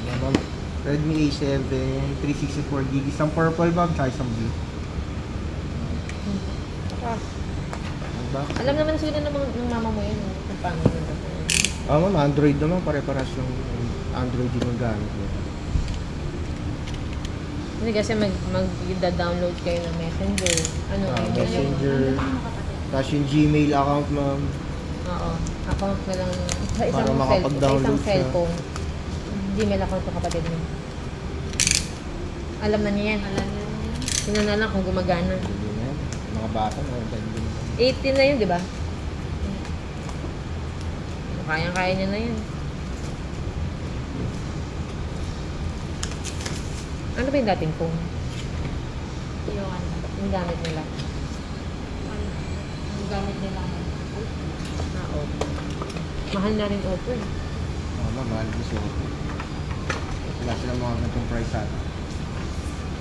Yan, ma'am. Redmi A7, 364GB. Isang purple, ma'am, tsaka isang blue. Ah, Ano ba? alam naman siguro ng mama mo yun, kung paano yun. Ma'am, Android naman. Pare-paras yung Android yung gamit niya. Hindi kasi mag-download kayo ng Messenger. Ano, Messenger. Tapos yung Gmail account, ma'am. Oo. Account na lang sa Para isang makapag-download siya. cellphone. Gmail account ng kapatid mo. Alam na niya yan. Alam na niya. Tingnan na lang kung gumagana. Hindi na yan. Mga bata, mga ganyan. 18 na yun, di ba? Kayang-kaya niya na yun. Ano ba yung dating phone? Yung ano, Yung gamit nila? yung gamit nila. Oo. Mahal na rin Oppo eh. Ma'am, mahal ko siya. Wala silang mga ganitong price sa atin.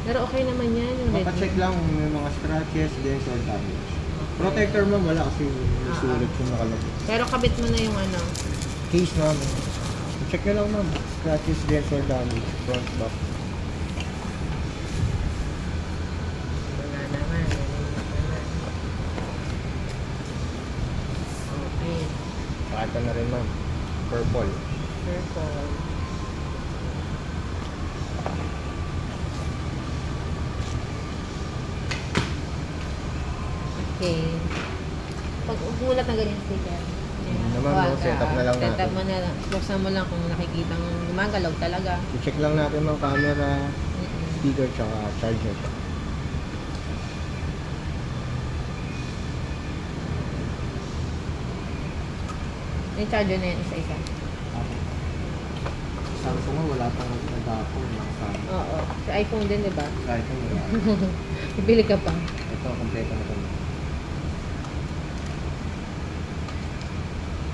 Pero okay naman yan yung Redmi. Mapacheck lang kung may mga scratches, dents, or damage. Protector, ma'am, wala kasi may sulit yung nakalagay. Pero kabit mo na yung ano. Case, ma'am. Check nyo lang, ma'am. Scratches, dents, or damage. Front, back. Wala naman. Okay. Pakita na rin, ma'am. Purple. Purple. Okay. Pag umulat na ganyan sticker. Naman, no? Setup na lang natin. Setup mo na lang. Buksan mo lang kung nakikita ng gumagalaw talaga. I-check lang natin ng camera, speaker, tsaka charger. Yung charger na yan, isa-isa. Samsung nga, wala pang nag-apple. Nakasama. Oo. Sa iPhone din, di ba? Sa iPhone, wala. Bibili ka pa. Ito, kompleto na ito.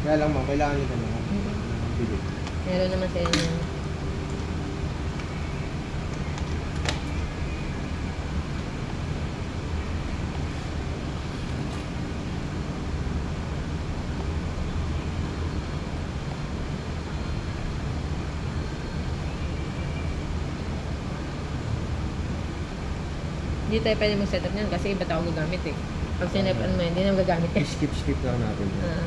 Kaya lang, ma'am, kailangan nito na. Bili. Meron naman sila ng... Hindi tayo pwede mag-setup niyan kasi iba tao gagamit eh. Pag sinepan mo, hindi na magagamit yan. Skip lang natin. Ah.